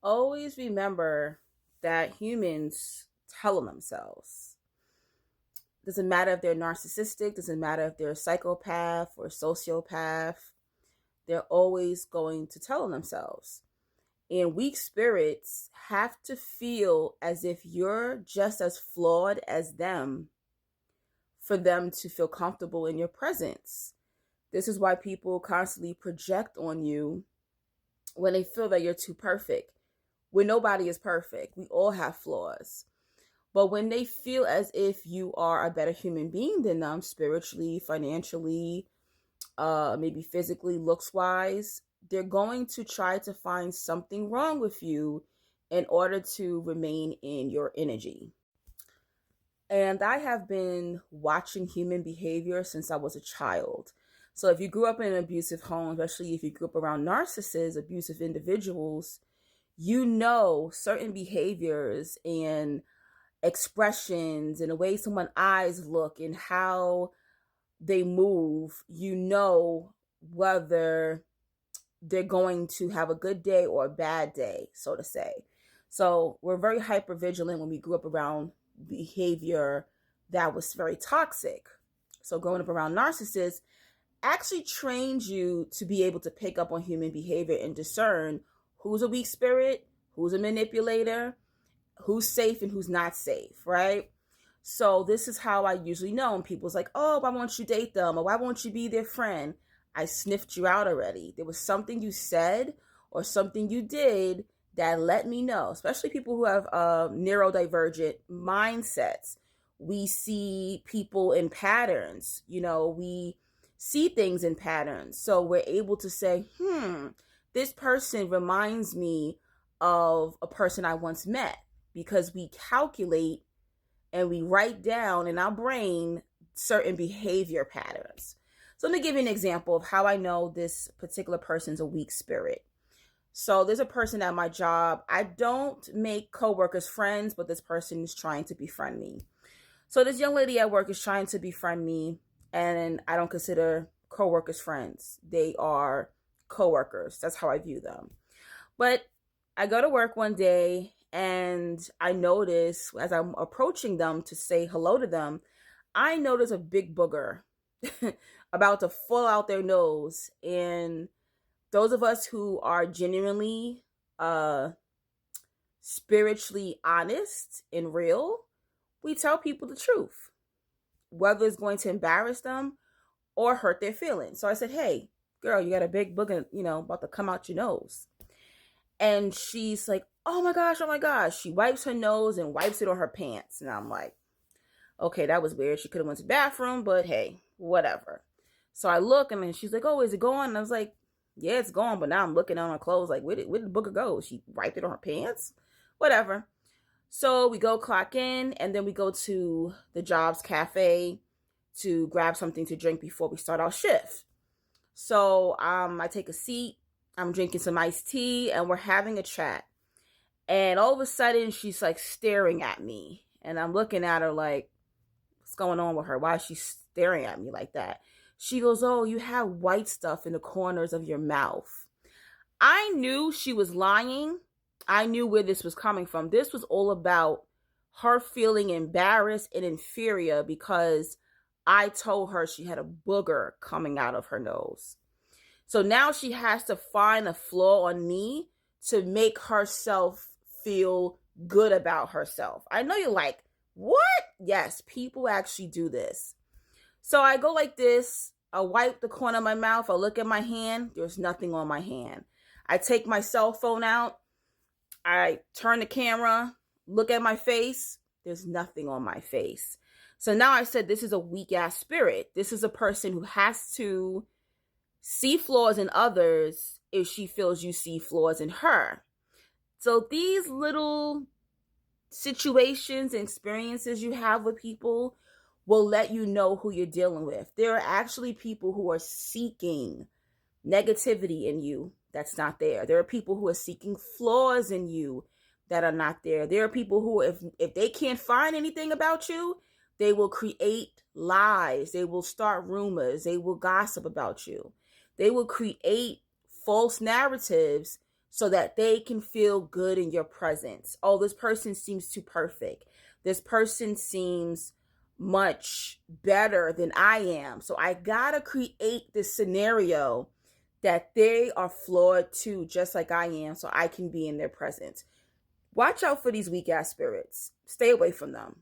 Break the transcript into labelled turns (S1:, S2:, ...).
S1: Always remember that humans tell on themselves. Doesn't matter if they're narcissistic, doesn't matter if they're a psychopath or a sociopath, they're always going to tell on themselves. And weak spirits have to feel as if you're just as flawed as them for them to feel comfortable in your presence. This is why people constantly project on you when they feel that you're too perfect. When nobody is perfect, we all have flaws. But when they feel as if you are a better human being than them, spiritually, financially, maybe physically, looks wise, they're going to try to find something wrong with you in order to remain in your energy. And I have been watching human behavior since I was a child. So if you grew up in an abusive home, especially if you grew up around narcissists, abusive individuals, you know certain behaviors and expressions and the way someone's eyes look and how they move, you know whether they're going to have a good day or a bad day, so to say. So we're very hyper vigilant when we grew up around behavior that was very toxic. So growing up around narcissists actually trains you to be able to pick up on human behavior and discern who's a weak spirit, who's a manipulator, who's safe and who's not safe, right? So this is how I usually know. And people's like, oh, why won't you date them? Or why won't you be their friend? I sniffed you out already. There was something you said or something you did that let me know, especially people who have neurodivergent mindsets. We see people in patterns, we see things in patterns. So we're able to say, this person reminds me of a person I once met, because we calculate and we write down in our brain certain behavior patterns. So let me give you an example of how I know this particular person's a weak spirit. So there's a person at my job. I don't make coworkers friends, but this person is trying to befriend me. So this young lady at work is trying to befriend me, and I don't consider coworkers friends. They are coworkers. That's how I view them. But I go to work one day and I notice as I'm approaching them to say hello to them, I notice a big booger about to fall out their nose. And those of us who are genuinely spiritually honest and real, we tell people the truth, whether it's going to embarrass them or hurt their feelings. So I said, hey, girl, you got a big booger, about to come out your nose. And she's like, oh my gosh, oh my gosh. She wipes her nose and wipes it on her pants. And I'm like, okay, that was weird. She could have went to the bathroom, but hey, whatever. So I look and then she's like, oh, is it gone? And I was like, yeah, it's gone. But now I'm looking on her clothes like, where did the booger go? She wiped it on her pants? Whatever. So we go clock in and then we go to the jobs cafe to grab something to drink before we start our shift. So I take a seat. I'm drinking some iced tea and we're having a chat. And all of a sudden, she's like staring at me. And I'm looking at her like, what's going on with her? Why is she staring at me like that? She goes, oh, you have white stuff in the corners of your mouth. I knew she was lying. I knew where this was coming from. This was all about her feeling embarrassed and inferior because I told her she had a booger coming out of her nose. So now she has to find a flaw on me to make herself feel good about herself. I know you're like, what? Yes, people actually do this. So I go like this. I wipe the corner of my mouth. I look at my hand. There's nothing on my hand. I take my cell phone out. I turn the camera, look at my face. There's nothing on my face. So now I said, this is a weak ass spirit. This is a person who has to see flaws in others if she feels you see flaws in her. So these little situations and experiences you have with people will let you know who you're dealing with. There are actually people who are seeking negativity in you that's not there. There are people who are seeking flaws in you that are not there. There are people who, if they can't find anything about you, they will create lies. They will start rumors. They will gossip about you. They will create false narratives so that they can feel good in your presence. Oh, this person seems too perfect. This person seems much better than I am. So I gotta create this scenario that they are flawed too, just like I am, so I can be in their presence. Watch out for these weak ass spirits. Stay away from them.